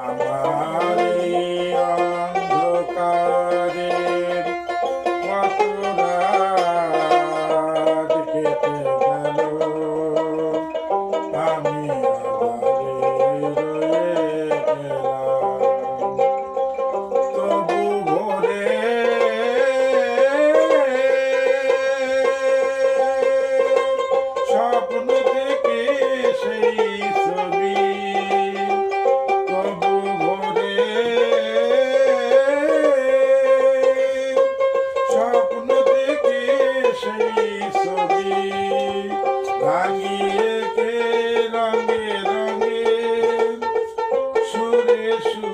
আমার এই অন্ধকারের কত রাত কেটে গেল, আমি আঁধারে রয়ে গেলাম। তবু ভোরে স্বপ্ন থেকে সেই ছবি, তবু ভোরে স্বপ্ন থেকে সেই ছবি ভাঙিয়ে কে রঙে রঙে সুরে সুরে